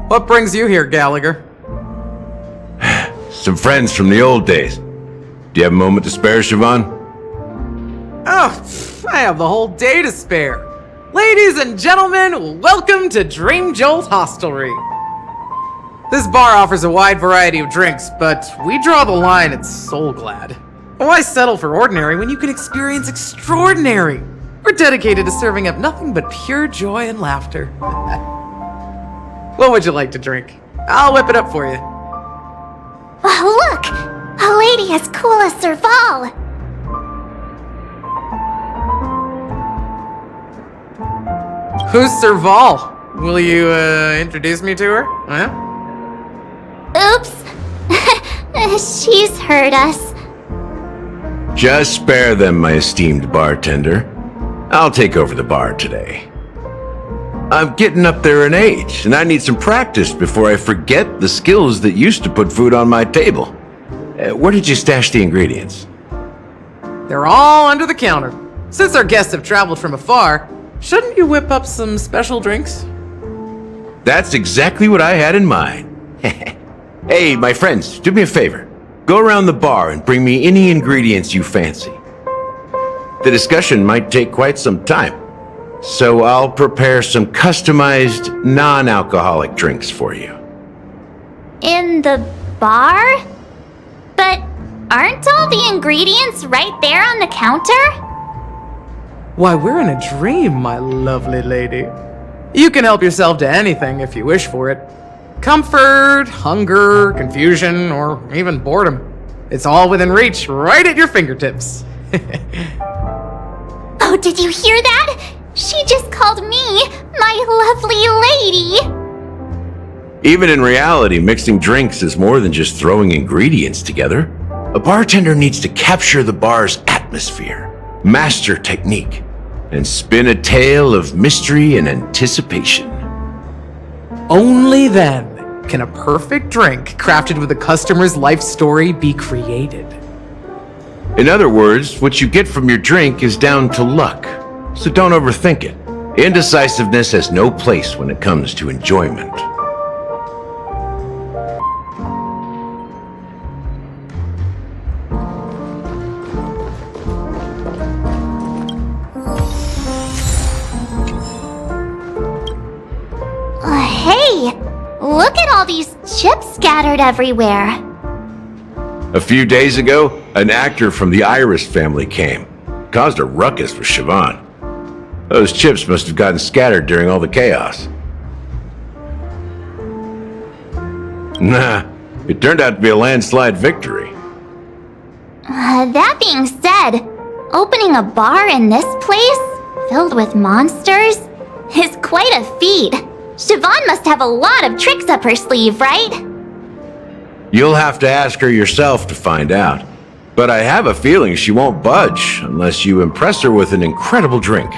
What brings you here, Gallagher? Some friends from the old days. Do you have a moment to spare, Siobhan? Oh, I have the whole day to spare. Ladies and gentlemen, welcome to Dream Jolt Hostelry. This bar offers a wide variety of drinks, but we draw the line at Soulglad. Why settle for ordinary when you can experience extraordinary? We're dedicated to serving up nothing but pure joy and laughter. What would you like to drink? I'll whip it up for you. Oh, look! A lady as cool as Serval! Who's Serval? Will you, introduce me to her? Huh? Oops! She's heard us. Just spare them, my esteemed bartender. I'll take over the bar today. I'm getting up there in age, and I need some practice before I forget the skills that used to put food on my table. Where did you stash the ingredients? They're all under the counter. Since our guests have traveled from afar, shouldn't you whip up some special drinks? That's exactly what I had in mind. Hey, my friends, do me a favor. Go around the bar and bring me any ingredients you fancy. The discussion might take quite some time, so I'll prepare some customized, non-alcoholic drinks for you. In the bar? But aren't all the ingredients right there on the counter? Why, we're in a dream, my lovely lady. You can help yourself to anything if you wish for it. Comfort, hunger, confusion, or even boredom. It's all within reach, right at your fingertips. Oh, did you hear that? She just called me my lovely lady. Even in reality, mixing drinks is more than just throwing ingredients together. A bartender needs to capture the bar's atmosphere, master technique, and spin a tale of mystery and anticipation. Only then can a perfect drink crafted with a customer's life story be created. In other words, what you get from your drink is down to luck, so don't overthink it. Indecisiveness has no place when it comes to enjoyment. Hey, look at all these chips scattered everywhere. A few days ago, an actor from the Iris family came. Caused a ruckus with Siobhan. Those chips must have gotten scattered during all the chaos. Nah, it turned out to be a landslide victory. That being said, opening a bar in this place, filled with monsters, is quite a feat. Siobhan must have a lot of tricks up her sleeve, right? You'll have to ask her yourself to find out. But I have a feeling she won't budge unless you impress her with an incredible drink.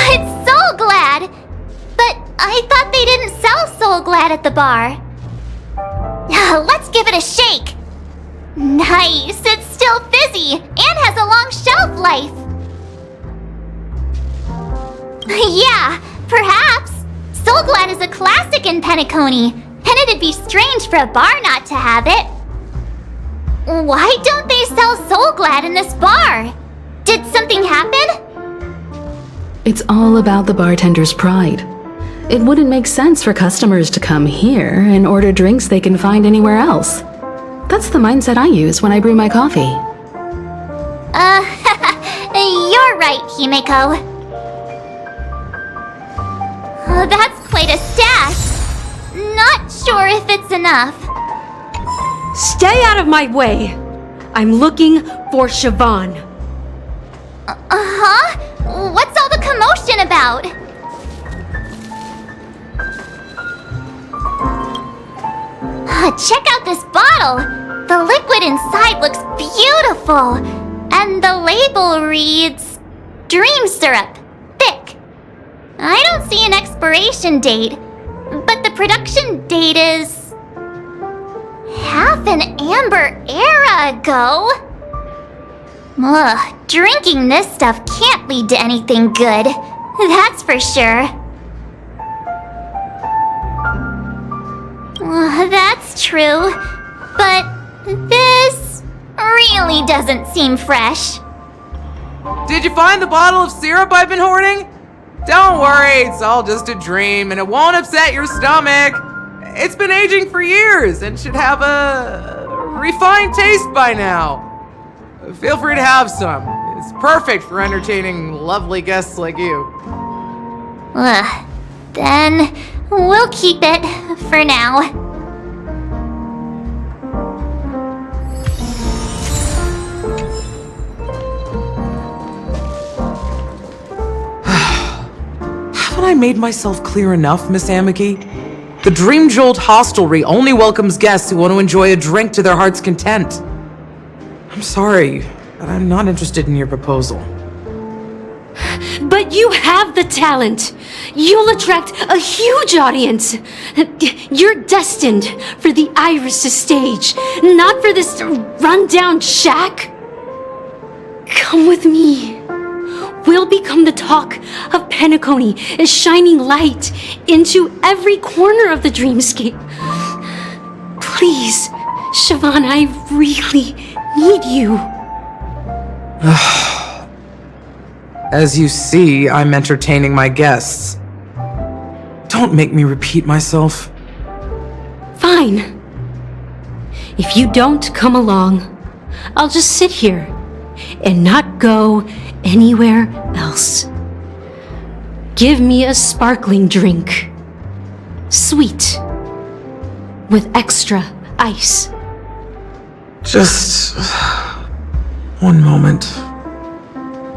It's Soulglad! But I thought they didn't sell Soulglad at the bar. Let's give it a shake. Nice, it's still fizzy and has a long shelf life. Yeah, perhaps. Soulglad is a classic in Penacony, and it'd be strange for a bar not to have it. Why don't they sell Soulglad in this bar? Did something happen? It's all about the bartender's pride. It wouldn't make sense for customers to come here and order drinks they can find anywhere else. That's the mindset I use when I brew my coffee. You're right, Himeko. That's quite a stash. Not sure if it's enough. Stay out of my way! I'm looking for Siobhan. Huh? What's all the commotion about? Check out this bottle! The liquid inside looks beautiful! And the label reads... Dream syrup. Thick. I don't see an expiration date, but the production date is... half an amber era ago? Ugh, drinking this stuff can't lead to anything good. That's for sure. That's true. But this really doesn't seem fresh. Did you find the bottle of syrup I've been hoarding? Don't worry, it's all just a dream and it won't upset your stomach. It's been aging for years and should have a refined taste by now. Feel free to have some. It's perfect for entertaining lovely guests like you. Then we'll keep it for now. Haven't I made myself clear enough, Miss Amiki? The Dream Jolt Hostelry only welcomes guests who want to enjoy a drink to their heart's content. I'm sorry, but I'm not interested in your proposal. But you have the talent. You'll attract a huge audience. You're destined for the Iris' stage, not for this rundown shack. Come with me. We'll become the talk of Penacony, a shining light into every corner of the dreamscape. Please, Siobhan, I really need you. As you see, I'm entertaining my guests. Don't make me repeat myself. Fine. If you don't come along, I'll just sit here and not go anywhere else. Give me a sparkling drink. Sweet. With extra ice. Just one moment.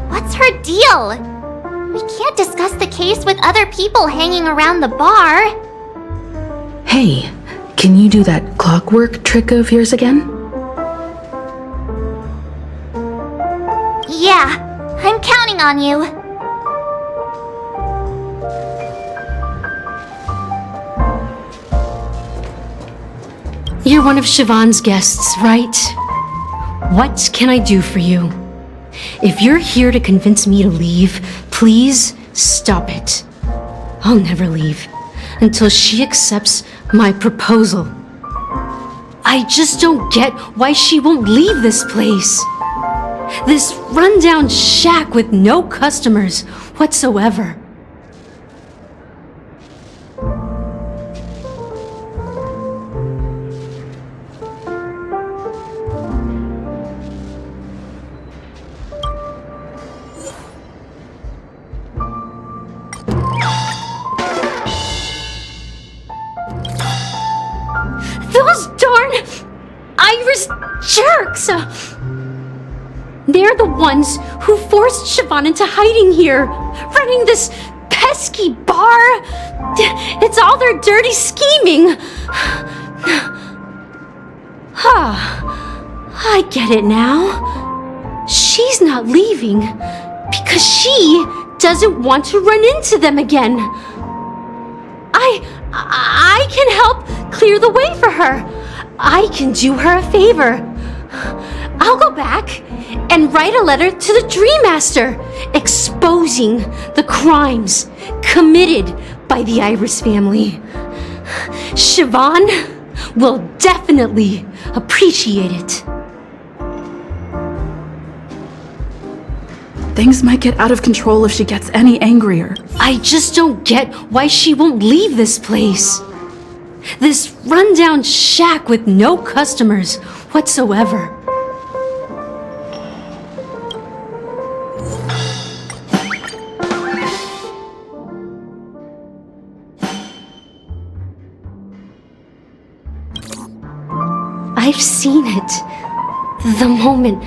What's her deal? We can't discuss the case with other people hanging around the bar. Hey, can you do that clockwork trick of yours again? Yeah, I'm counting on you. You're one of Siobhan's guests, right? What can I do for you? If you're here to convince me to leave, please stop it. I'll never leave until she accepts my proposal. I just don't get why she won't leave this place. This rundown shack with no customers whatsoever. Those darn Iris jerks! They're the ones who forced Siobhan into hiding here, running this pesky bar. It's all their dirty scheming. I get it now. She's not leaving because she doesn't want to run into them again. I can help clear the way for her. I can do her a favor. I'll go back and write a letter to the Dream Master exposing the crimes committed by the Iris family. Siobhan will definitely appreciate it. Things might get out of control if she gets any angrier. I just don't get why she won't leave this place. This rundown shack with no customers whatsoever. I've seen it. The moment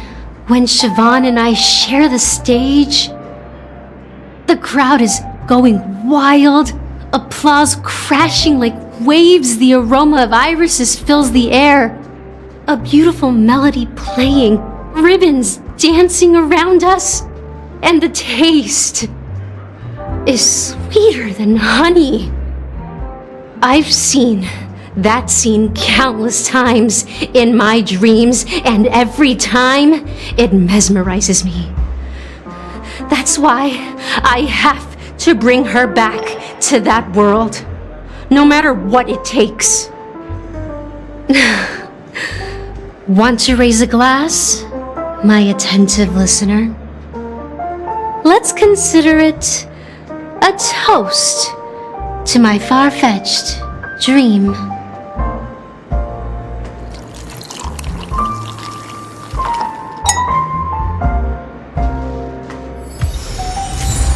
when Siobhan and I share the stage. The crowd is going wild, applause crashing like waves, the aroma of irises fills the air. A beautiful melody playing, ribbons dancing around us, and the taste is sweeter than honey. I've seen that scene countless times in my dreams, and every time it mesmerizes me. That's why I have to bring her back to that world, no matter what it takes. Want to raise a glass, my attentive listener? Let's consider it a toast to my far-fetched dream.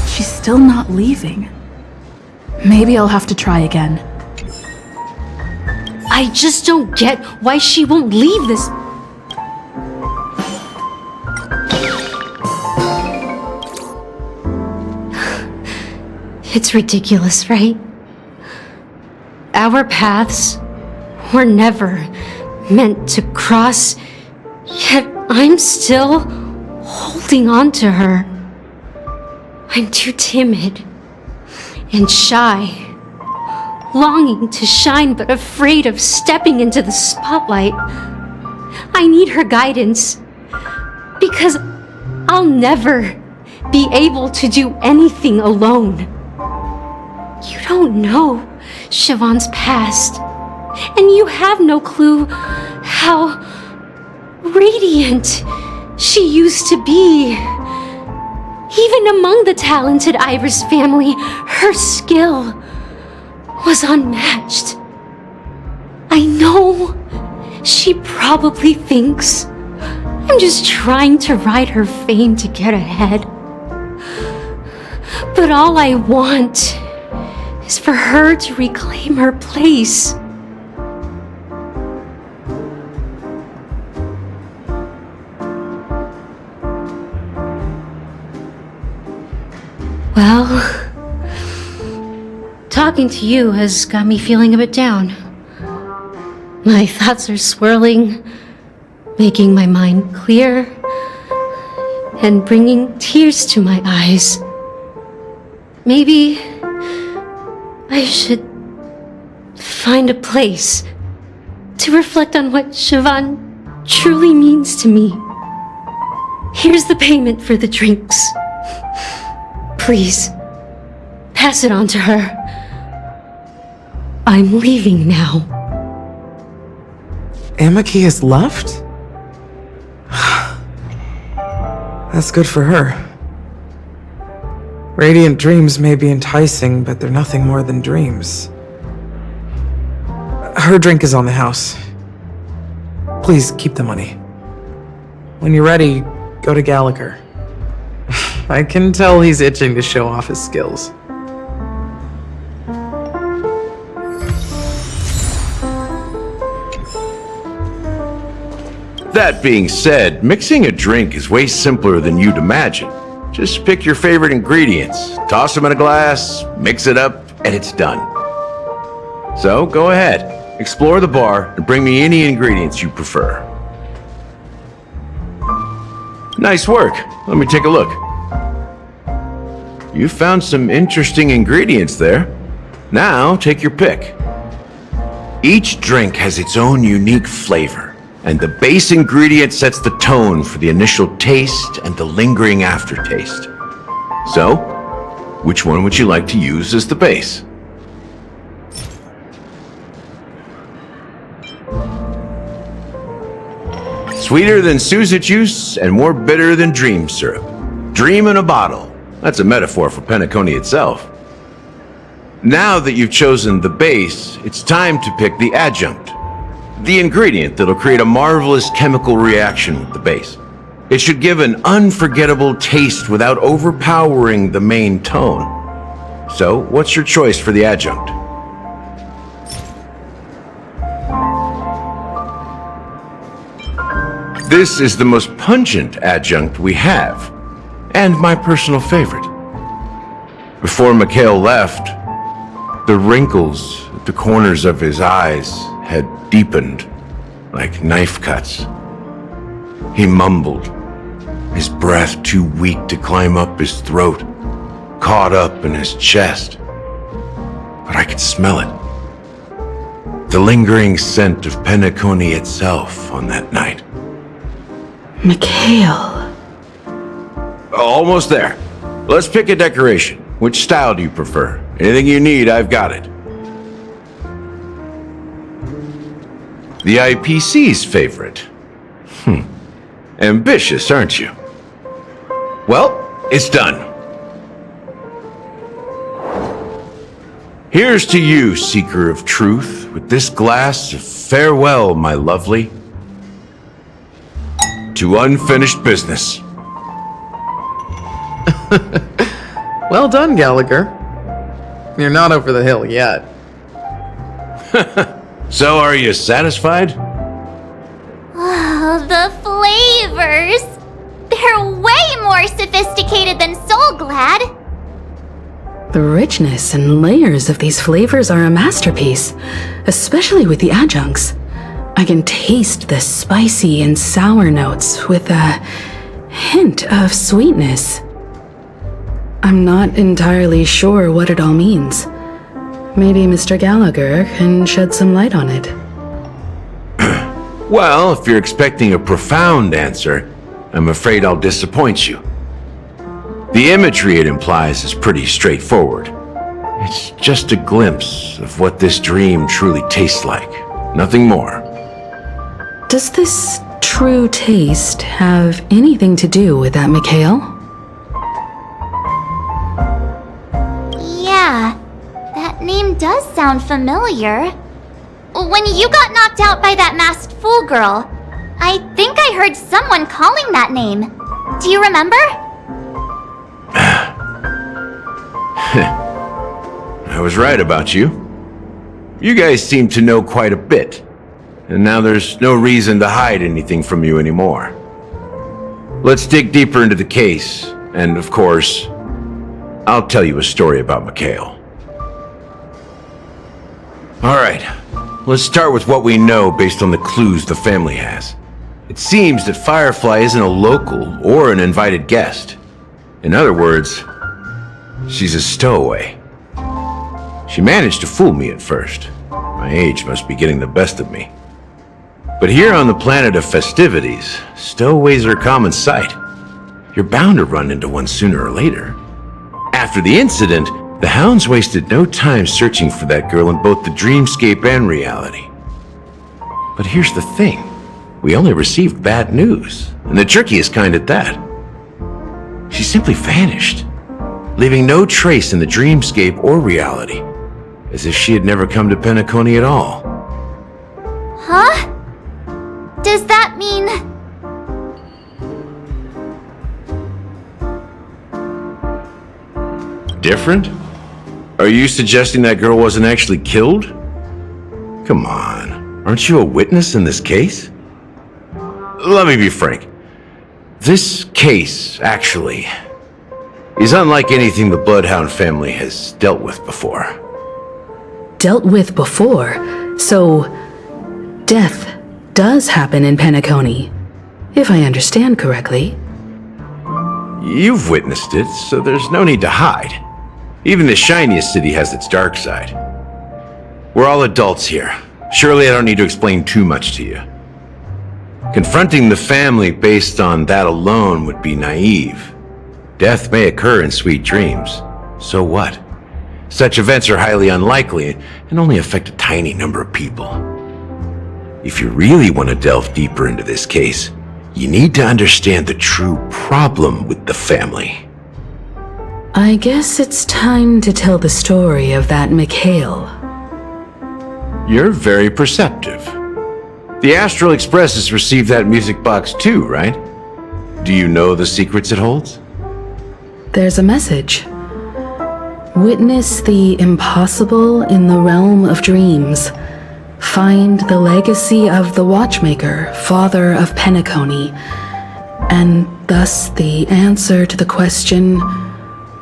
She's still not leaving. Maybe I'll have to try again. I just don't get why she won't leave this. It's ridiculous, right? Our paths were never meant to cross, yet I'm still holding on to her. I'm too timid and shy, longing to shine but afraid of stepping into the spotlight. I need her guidance because I'll never be able to do anything alone. You don't know Siobhan's past, and you have no clue how radiant she used to be. Even among the talented Iris family, her skill was unmatched. I know she probably thinks I'm just trying to ride her fame to get ahead. But all I want is for her to reclaim her place. Well, talking to you has got me feeling a bit down. My thoughts are swirling, making my mind clear, and bringing tears to my eyes. Maybe I should find a place to reflect on what Siobhan truly means to me. Here's the payment for the drinks. Please, pass it on to her. I'm leaving now. Amaki has left? That's good for her. Radiant dreams may be enticing, but they're nothing more than dreams. Her drink is on the house. Please keep the money. When you're ready, go to Gallagher. I can tell he's itching to show off his skills. That being said, mixing a drink is way simpler than you'd imagine. Just pick your favorite ingredients, toss them in a glass, mix it up, and it's done. So go ahead, explore the bar, and bring me any ingredients you prefer. Nice work. Let me take a look. You found some interesting ingredients there. Now take your pick. Each drink has its own unique flavor, and the base ingredient sets the tone for the initial taste and the lingering aftertaste. So, which one would you like to use as the base? Sweeter than Susa juice and more bitter than dream syrup. Dream in a bottle. That's a metaphor for Penacony itself. Now that you've chosen the base, it's time to pick the adjunct. The ingredient that'll create a marvelous chemical reaction with the base. It should give an unforgettable taste without overpowering the main tone. So, what's your choice for the adjunct? This is the most pungent adjunct we have, and my personal favorite. Before Mikhail left, the wrinkles at the corners of his eyes had deepened like knife cuts. He mumbled, his breath too weak to climb up his throat, caught up in his chest. But I could smell it. the lingering scent of Penacony itself on that night. Mikhail. Almost there. Let's pick a decoration. Which style do you prefer? Anything you need, I've got it. The IPC's favorite. Ambitious, aren't you? Well, it's done. Here's to you, seeker of truth, with this glass of farewell, my lovely, to unfinished business. Well done, Gallagher. You're not over the hill yet. So, are you satisfied? Oh, the flavors! They're way more sophisticated than Soul Glad. The richness and layers of these flavors are a masterpiece, especially with the adjuncts. I can taste the spicy and sour notes with a hint of sweetness. I'm not entirely sure what it all means. Maybe Mr. Gallagher can shed some light on it. Well, if you're expecting a profound answer, I'm afraid I'll disappoint you. The imagery it implies is pretty straightforward. It's just a glimpse of what this dream truly tastes like. Nothing more. Does this true taste have anything to do with that Mikhail? Yeah, that name does sound familiar. When you got knocked out by that masked fool girl, I think I heard someone calling that name. Do you remember? I was right about you. You guys seem to know quite a bit, and now there's no reason to hide anything from you anymore. Let's dig deeper into the case, and of course, I'll tell you a story about Mikhail. Alright, let's start with what we know based on the clues the family has. It seems that Firefly isn't a local or an invited guest. In other words, she's a stowaway. She managed to fool me at first. My age must be getting the best of me. But here on the planet of festivities, stowaways are a common sight. You're bound to run into one sooner or later. After the incident, the hounds wasted no time searching for that girl in both the dreamscape and reality. But here's the thing. We only received bad news, and the trickiest kind at that. She simply vanished, leaving no trace in the dreamscape or reality, as if she had never come to Penacony at all. Huh? Does that mean... Different? Are you suggesting that girl wasn't actually killed? Come on, aren't you a witness in this case? Let me be frank. This case, actually, is unlike anything the Bloodhound family has dealt with before. Dealt with before? So, death does happen in Penacony, if I understand correctly. You've witnessed it, so there's no need to hide. Even the shiniest city has its dark side. We're all adults here. Surely I don't need to explain too much to you. Confronting the family based on that alone would be naive. Death may occur in sweet dreams. So what? Such events are highly unlikely and only affect a tiny number of people. If you really want to delve deeper into this case, you need to understand the true problem with the family. I guess it's time to tell the story of that Mikhail. You're very perceptive. The Astral Express has received that music box too, right? Do you know the secrets it holds? There's a message. Witness the impossible in the realm of dreams. Find the legacy of the Watchmaker, father of Penacony, and thus the answer to the question,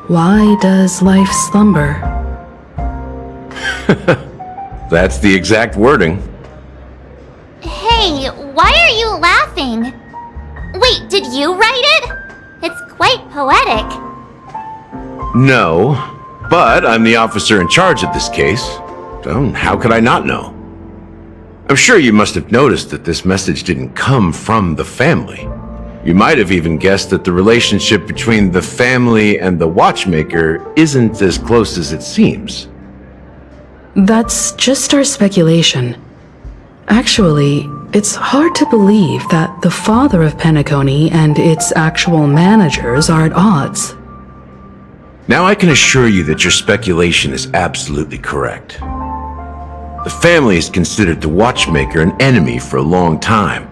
why does life slumber? That's the exact wording. Hey, why are you laughing? Wait, did you write it? It's quite poetic. No, but I'm the officer in charge of this case, so how could I not know? I'm sure you must have noticed that this message didn't come from the family. You might have even guessed that the relationship between the family and the watchmaker isn't as close as it seems. That's just our speculation. Actually, it's hard to believe that the father of Penacony and its actual managers are at odds. Now I can assure you that your speculation is absolutely correct. The family has considered the watchmaker an enemy for a long time,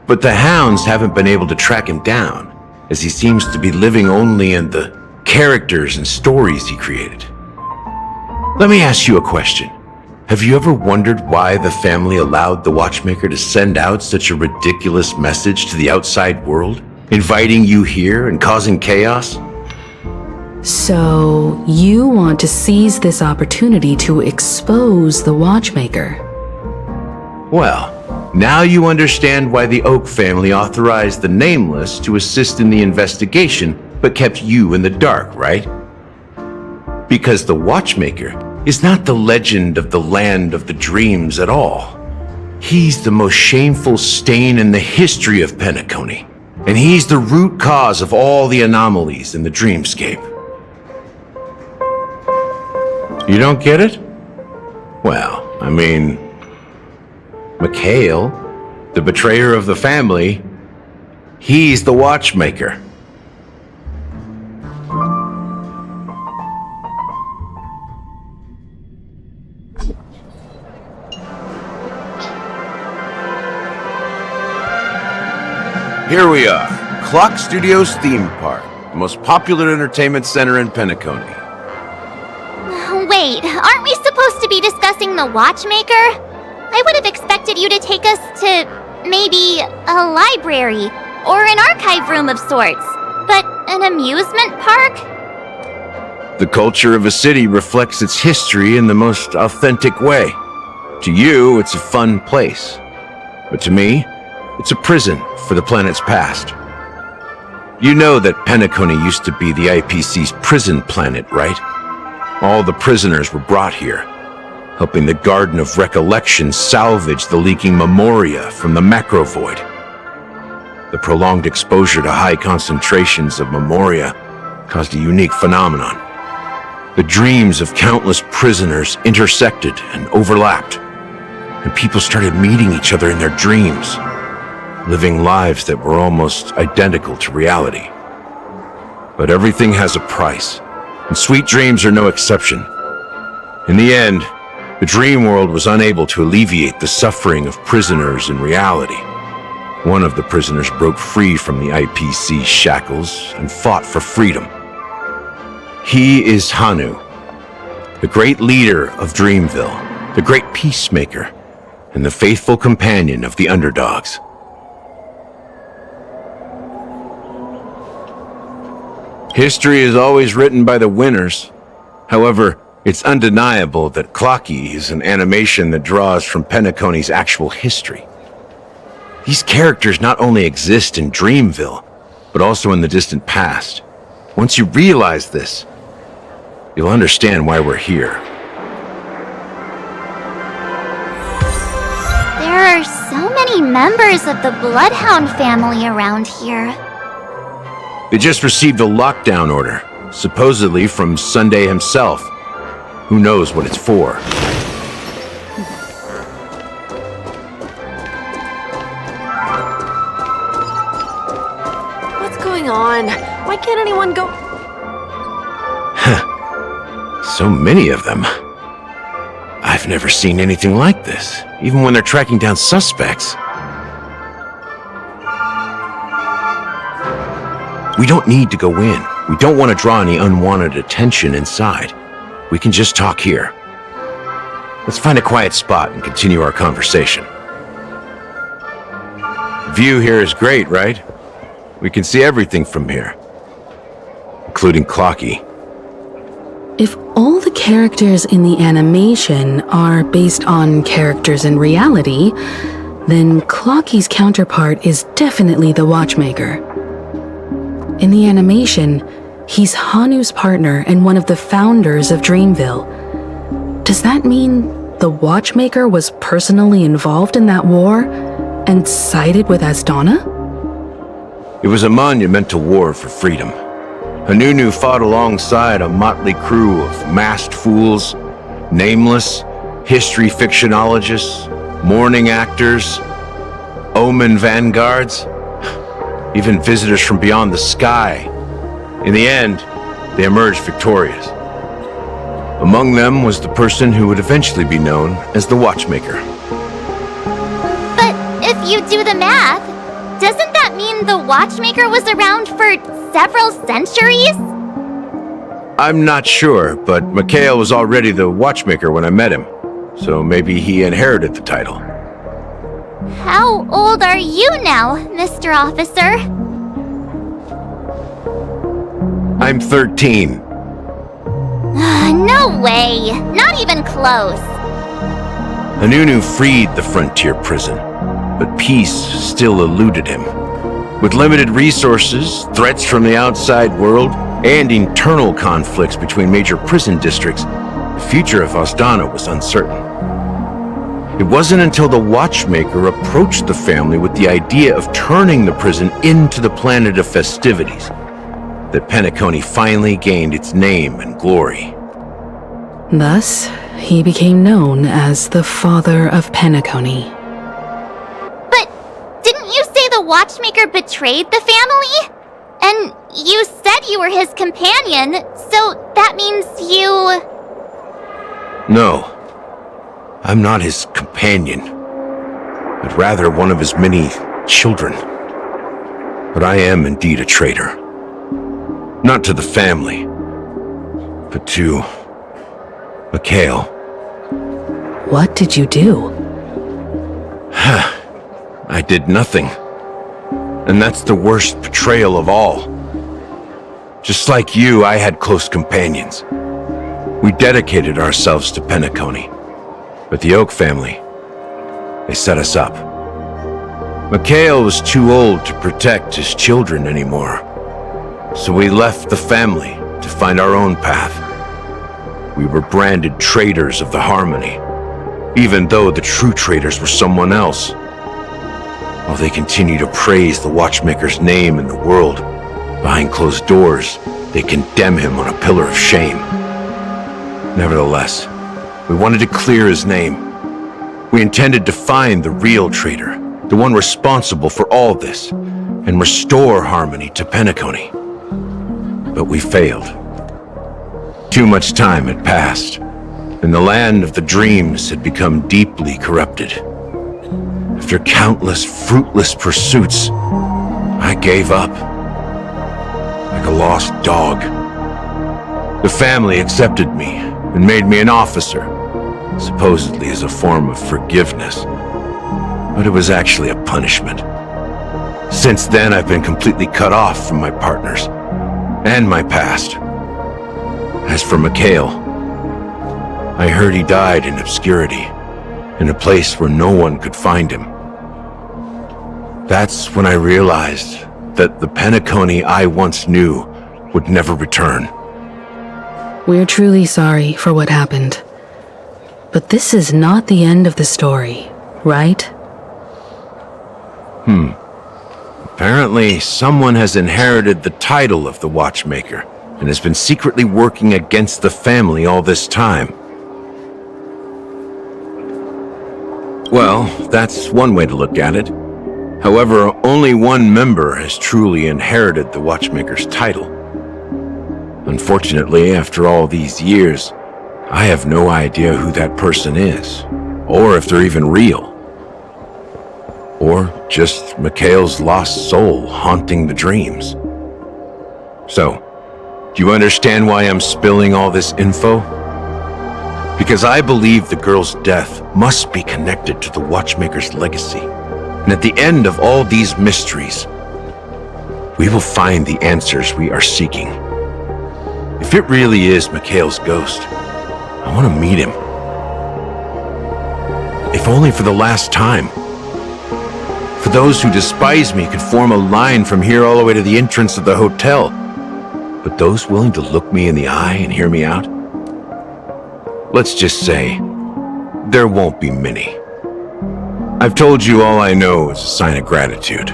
but the hounds haven't been able to track him down, as he seems to be living only in the characters and stories he created. Let me ask you a question. Have you ever wondered why the family allowed the watchmaker to send out such a ridiculous message to the outside world, inviting you here and causing chaos? So, you want to seize this opportunity to expose the watchmaker? Well, now you understand why the Oak family authorized the Nameless to assist in the investigation, but kept you in the dark, right? Because the watchmaker is not the legend of the land of the dreams at all. He's the most shameful stain in the history of Penacony, and he's the root cause of all the anomalies in the dreamscape. You don't get it? Well, I mean, Mikhail, the betrayer of the family, he's the watchmaker. Here we are, Clock Studios theme park, the most popular entertainment center in Penacony. Wait, aren't we supposed to be discussing the watchmaker? I would have expected you to take us to, maybe, a library, or an archive room of sorts. But an amusement park? The culture of a city reflects its history in the most authentic way. To you, it's a fun place. But to me, it's a prison for the planet's past. You know that Penacony used to be the IPC's prison planet, right? All the prisoners were brought here, helping the Garden of Recollection salvage the leaking memoria from the macro void. The prolonged exposure to high concentrations of memoria caused a unique phenomenon. The dreams of countless prisoners intersected and overlapped, and people started meeting each other in their dreams, living lives that were almost identical to reality. But everything has a price, and sweet dreams are no exception. In the end, the dream world was unable to alleviate the suffering of prisoners in reality. One of the prisoners broke free from the IPC shackles and fought for freedom. He is Hanu, the great leader of Dreamville, the great peacemaker, and the faithful companion of the underdogs. History is always written by the winners. However, it's undeniable that Clocky is an animation that draws from Penacony's actual history. These characters not only exist in Dreamville, but also in the distant past. Once you realize this, you'll understand why we're here. There are so many members of the Bloodhound family around here. They just received a lockdown order, supposedly from Sunday himself. Who knows what it's for? What's going on? Why can't anyone go? So many of them. I've never seen anything like this, even when they're tracking down suspects. We don't need to go in. We don't want to draw any unwanted attention inside. We can just talk here. Let's find a quiet spot and continue our conversation. View here is great, right? We can see everything from here, including Clocky. If all the characters in the animation are based on characters in reality, then Clocky's counterpart is definitely the Watchmaker. In the animation, he's Hanu's partner and one of the founders of Dreamville. Does that mean the the Watchmaker was personally involved in that war and sided with Asdana? It was a monumental war for freedom. Hanunu fought alongside a motley crew of masked fools, nameless, history fictionologists, mourning actors, omen vanguards, even visitors from beyond the sky. In the end, they emerged victorious. Among them was the person who would eventually be known as the Watchmaker. But if you do the math, doesn't that mean the Watchmaker was around for several centuries? I'm not sure, but Mikhail was already the Watchmaker when I met him, so maybe he inherited the title. How old are you now, Mr. Officer? I'm 13. No way! Not even close! Hanunu freed the frontier prison, but peace still eluded him. With limited resources, threats from the outside world, and internal conflicts between major prison districts, the future of Asdana was uncertain. It wasn't until the Watchmaker approached the family with the idea of turning the prison into the planet of festivities that Penacony finally gained its name and glory. Thus, he became known as the Father of Penacony. But didn't you say the Watchmaker betrayed the family? And you said you were his companion, so that means you... No, I'm not his companion, but rather one of his many children. But I am indeed a traitor. Not to the family, but to Mikhail. What did you do? I did nothing. And that's the worst betrayal of all. Just like you, I had close companions. We dedicated ourselves to Penacony. But the Oak family, they set us up. Mikhail was too old to protect his children anymore. So we left the family to find our own path. We were branded traitors of the Harmony, even though the true traitors were someone else. While they continue to praise the Watchmaker's name in the world, behind closed doors, they condemn him on a pillar of shame. Nevertheless, we wanted to clear his name. We intended to find the real traitor, the one responsible for all this, and restore harmony to Penacony. But we failed. Too much time had passed, and the land of the dreams had become deeply corrupted. After countless fruitless pursuits, I gave up. Like a lost dog. The family accepted me and made me an officer, supposedly as a form of forgiveness. But it was actually a punishment. Since then, I've been completely cut off from my partners and my past. As for Mikhail, I heard he died in obscurity, in a place where no one could find him. That's when I realized that the Penacony I once knew would never return. We're truly sorry for what happened. But this is not the end of the story, right? Apparently, someone has inherited the title of the Watchmaker and has been secretly working against the family all this time. Well, that's one way to look at it. However, only one member has truly inherited the Watchmaker's title. Unfortunately, after all these years, I have no idea who that person is, or if they're even real. Or just Mikhail's lost soul haunting the dreams. So, do you understand why I'm spilling all this info? Because I believe the girl's death must be connected to the Watchmaker's legacy. And at the end of all these mysteries, we will find the answers we are seeking. If it really is Mikhail's ghost, I want to meet him. If only for the last time. For those who despise me could form a line from here all the way to the entrance of the hotel. But those willing to look me in the eye and hear me out? Let's just say, there won't be many. I've told you all I know is a sign of gratitude.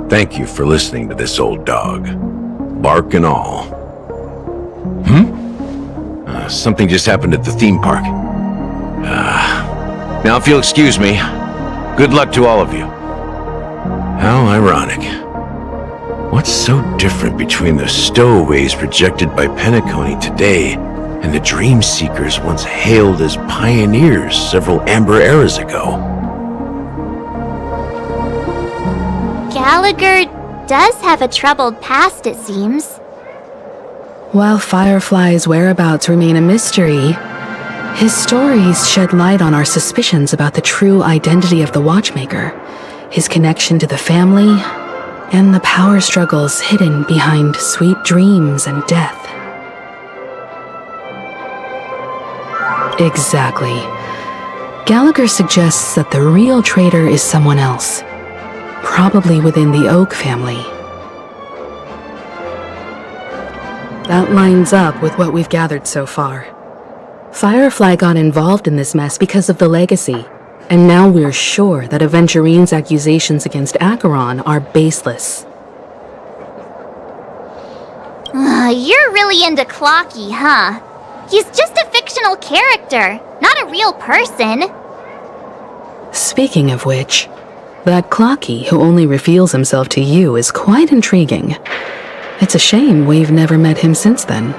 Thank you for listening to this old dog. Bark and all. Something just happened at the theme park. Now if you'll excuse me, good luck to all of you. How ironic. What's so different between the stowaways projected by Penacony today and the dream seekers once hailed as pioneers several amber eras ago? Gallagher does have a troubled past, it seems. While Firefly's whereabouts remain a mystery, his stories shed light on our suspicions about the true identity of the Watchmaker, his connection to the family, and the power struggles hidden behind sweet dreams and death. Exactly. Gallagher suggests that the real traitor is someone else, probably within the Oak family. That lines up with what we've gathered so far. Firefly got involved in this mess because of the legacy, and now we're sure that Aventurine's accusations against Acheron are baseless. You're really into Clocky, huh? He's just a fictional character, not a real person. Speaking of which, that Clocky who only reveals himself to you is quite intriguing. It's a shame we've never met him since then.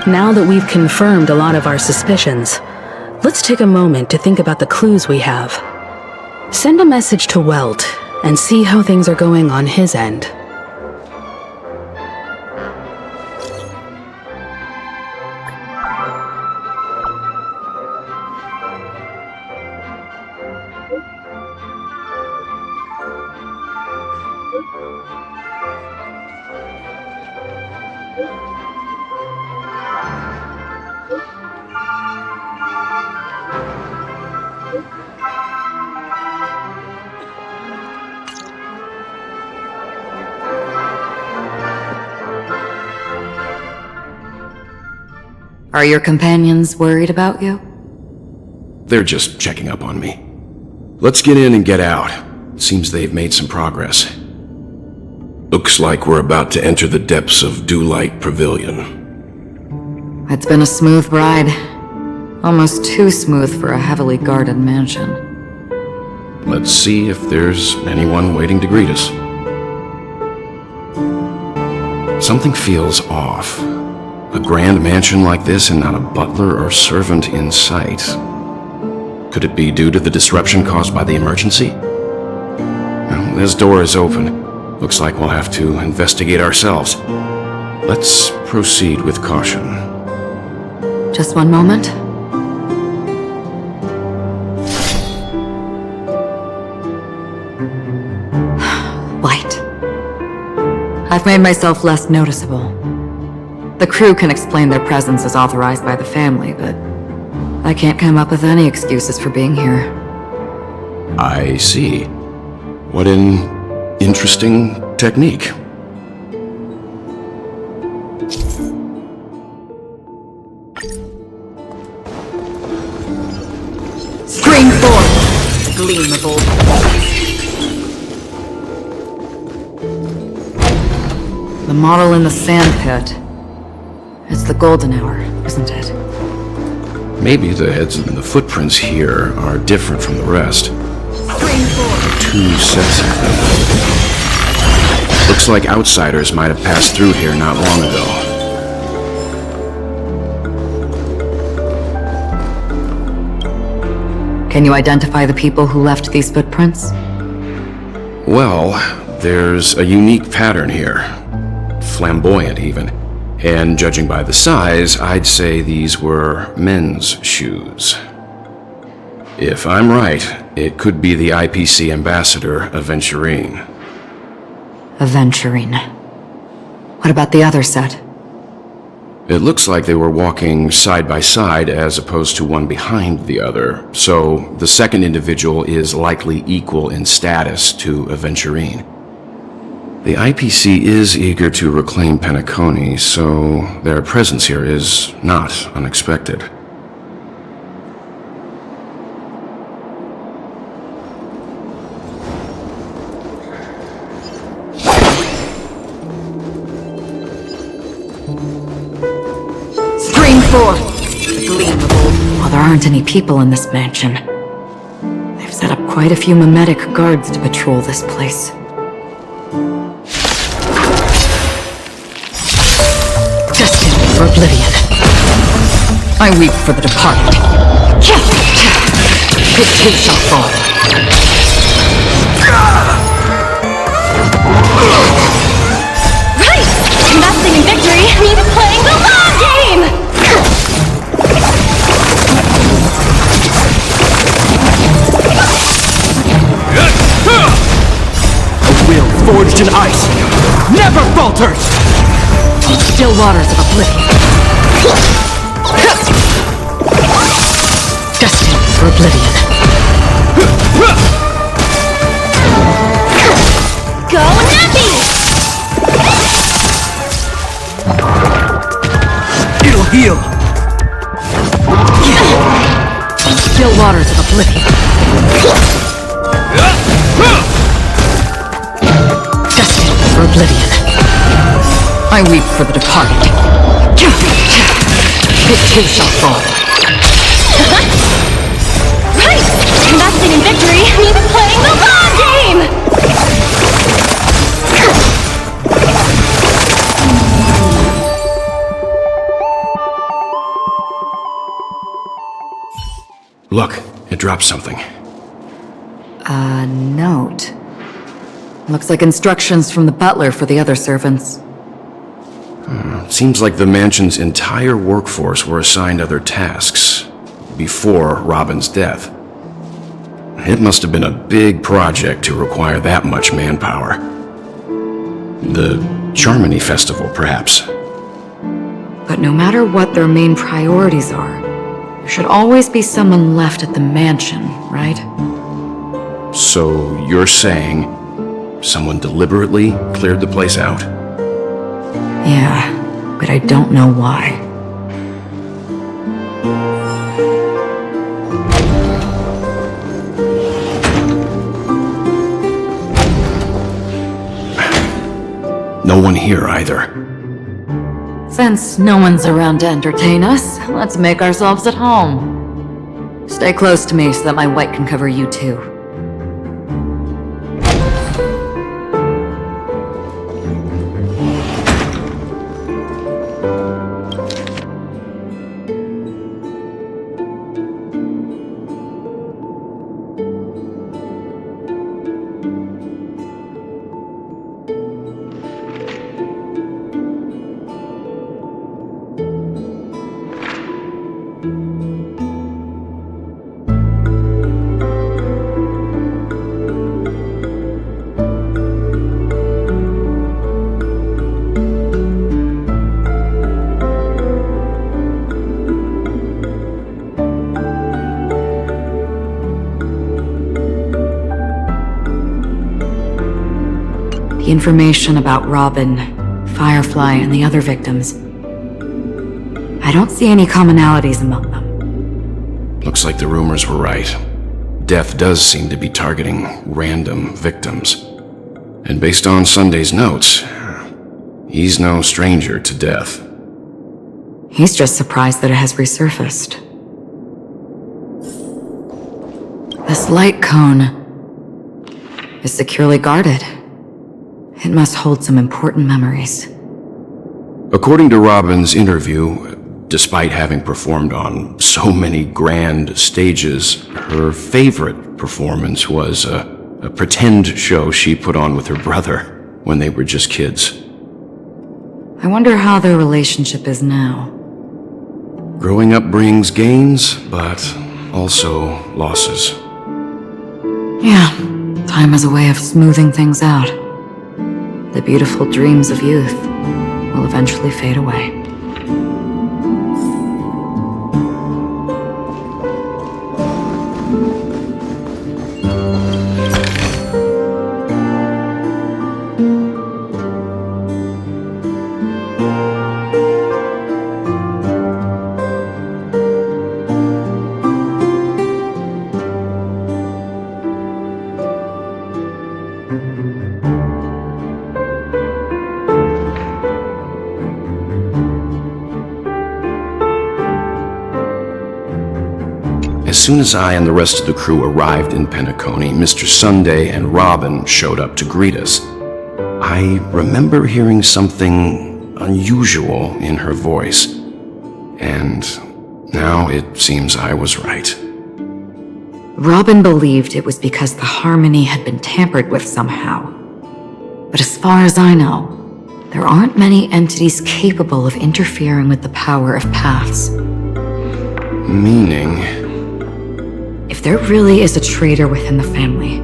Now that we've confirmed a lot of our suspicions, let's take a moment to think about the clues we have. Send a message to Welt and see how things are going on his end. Are your companions worried about you? They're just checking up on me. Let's get in and get out. Seems they've made some progress. Looks like we're about to enter the depths of Dewlight Pavilion. It's been a smooth ride. Almost too smooth for a heavily guarded mansion. Let's see if there's anyone waiting to greet us. Something feels off. A grand mansion like this and not a butler or servant in sight. Could it be due to the disruption caused by the emergency? Well, this door is open. Looks like we'll have to investigate ourselves. Let's proceed with caution. Just one moment. Light. I've made myself less noticeable. The crew can explain their presence as authorized by the family, but I can't come up with any excuses for being here. I see. What an interesting technique. Spring forth, gleam of old. The model in the sand pit. It's the golden hour, isn't it? Maybe the heads and the footprints here are different from the rest. Two sets of them. Looks like outsiders might have passed through here not long ago. Can you identify the people who left these footprints? Well, there's a unique pattern here. Flamboyant, even. And judging by the size, I'd say these were men's shoes. If I'm right, it could be the IPC ambassador, Aventurine. Aventurine. What about the other set? It looks like they were walking side by side as opposed to one behind the other, so the second individual is likely equal in status to Aventurine. The IPC is eager to reclaim Penacony, so their presence here is not unexpected. Scream forth! The gleam of old... Well, there aren't any people in this mansion. They've set up quite a few mimetic guards to patrol this place. Destined for oblivion. I weep for the departed. It too shall fall. Right! Investing in victory means playing the long game! A will forged in ice never falters! Still waters of oblivion. Destined for oblivion. Go Nappy! It'll heal! Still waters of oblivion. Destined for oblivion. I weep for the departed. It too shall fall. Right! Investing in victory means playing the long game! Look, it dropped something. A note. Looks like instructions from the butler for the other servants. Seems like the mansion's entire workforce were assigned other tasks before Robin's death. It must have been a big project to require that much manpower. The Charmony Festival, perhaps. But no matter what their main priorities are, there should always be someone left at the mansion, right? So you're saying someone deliberately cleared the place out? Yeah, but I don't know why. No one here either. Since no one's around to entertain us, let's make ourselves at home. Stay close to me so that my white can cover you too. The information about Robin, Firefly, and the other victims. I don't see any commonalities among them. Looks like the rumors were right. Death does seem to be targeting random victims. And based on Sunday's notes, he's no stranger to death. He's just surprised that it has resurfaced. This light cone is securely guarded. It must hold some important memories. According to Robin's interview, despite having performed on so many grand stages, her favorite performance was a pretend show she put on with her brother when they were just kids. I wonder how their relationship is now. Growing up brings gains, but also losses. Yeah, time has a way of smoothing things out. The beautiful dreams of youth will eventually fade away. soon as I and the rest of the crew arrived in Penacony, Mr. Sunday and Robin showed up to greet us. I remember hearing something unusual in her voice, and now it seems I was right. Robin believed it was because the harmony had been tampered with somehow. But as far as I know, there aren't many entities capable of interfering with the power of paths. Meaning? If there really is a traitor within the family,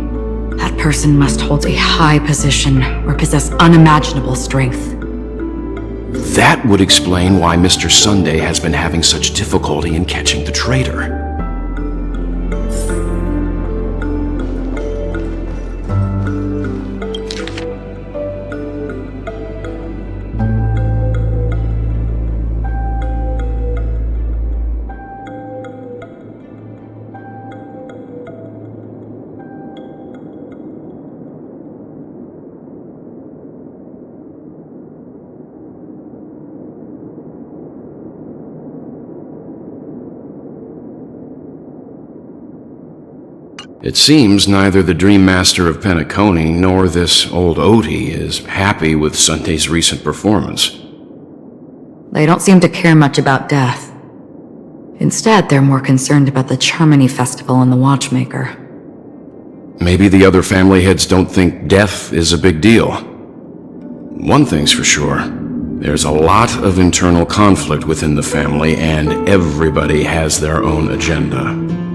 that person must hold a high position or possess unimaginable strength. That would explain why Mr. Sunday has been having such difficulty in catching the traitor. It seems neither the Dream Master of Penacony nor this old Odie is happy with Sunday's recent performance. They don't seem to care much about death. Instead, they're more concerned about the Charmony Festival and the Watchmaker. Maybe the other family heads don't think death is a big deal. One thing's for sure. There's a lot of internal conflict within the family, and everybody has their own agenda.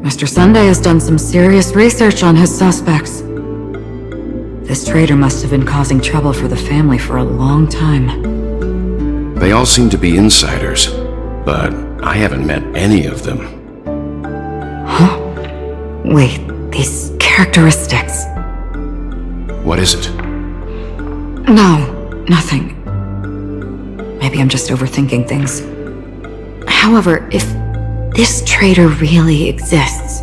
Mr. Sunday has done some serious research on his suspects. This traitor must have been causing trouble for the family for a long time. They all seem to be insiders, but I haven't met any of them. Huh? Wait, these characteristics. What is it? No, nothing. Maybe I'm just overthinking things. However, if this traitor really exists,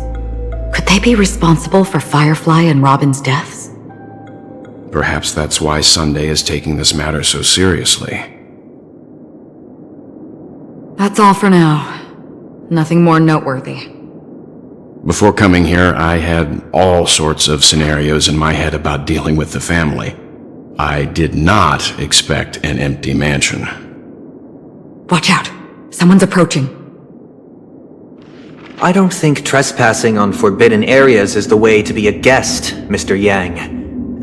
could they be responsible for Firefly and Robin's deaths? Perhaps that's why Sunday is taking this matter so seriously. That's all for now. Nothing more noteworthy. Before coming here, I had all sorts of scenarios in my head about dealing with the family. I did not expect an empty mansion. Watch out! Someone's approaching. I don't think trespassing on forbidden areas is the way to be a guest, Mr. Yang.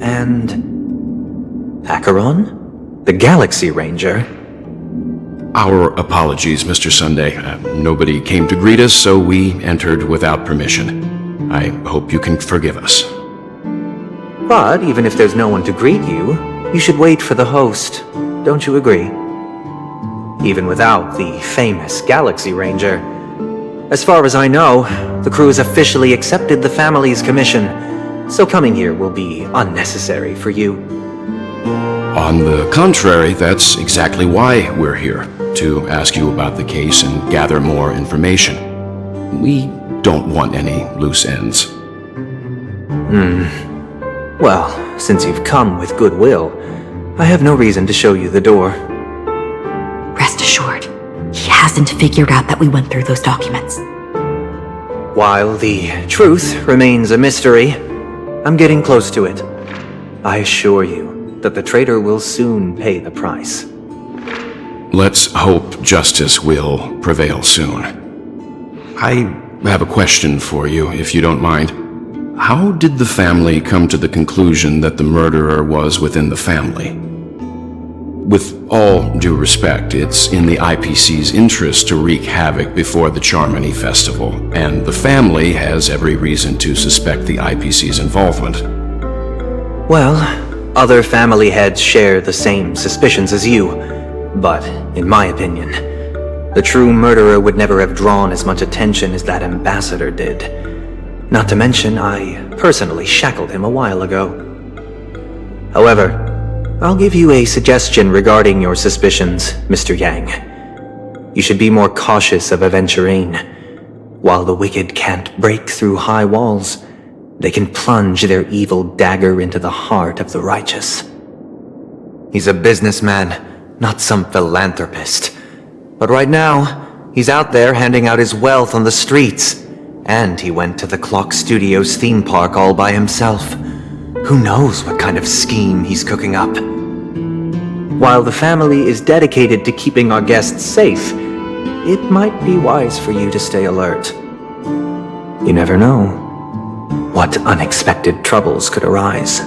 And... Acheron? The Galaxy Ranger? Our apologies, Mr. Sunday. Nobody came to greet us, so we entered without permission. I hope you can forgive us. But even if there's no one to greet you, you should wait for the host. Don't you agree? Even without the famous Galaxy Ranger. As far as I know, the crew has officially accepted the family's commission, so coming here will be unnecessary for you. On the contrary, that's exactly why we're here, to ask you about the case and gather more information. We don't want any loose ends. Well, since you've come with goodwill, I have no reason to show you the door. Rest assured, he hasn't figured out that we went through those documents. While the truth remains a mystery, I'm getting close to it. I assure you. that the traitor will soon pay the price. Let's hope justice will prevail soon. I have a question for you, if you don't mind. How did the family come to the conclusion that the murderer was within the family? With all due respect, it's in the IPC's interest to wreak havoc before the Charmony Festival, and the family has every reason to suspect the IPC's involvement. Well, other family heads share the same suspicions as you, but in my opinion, the true murderer would never have drawn as much attention as that ambassador did. Not to mention, I personally shackled him a while ago. However, I'll give you a suggestion regarding your suspicions, Mr. Yang. You should be more cautious of Aventurine. While the wicked can't break through high walls, they can plunge their evil dagger into the heart of the righteous. He's a businessman, not some philanthropist. But right now, he's out there handing out his wealth on the streets. And he went to the Clock Studios theme park all by himself. Who knows what kind of scheme he's cooking up? While the family is dedicated to keeping our guests safe, it might be wise for you to stay alert. You never know what unexpected troubles could arise.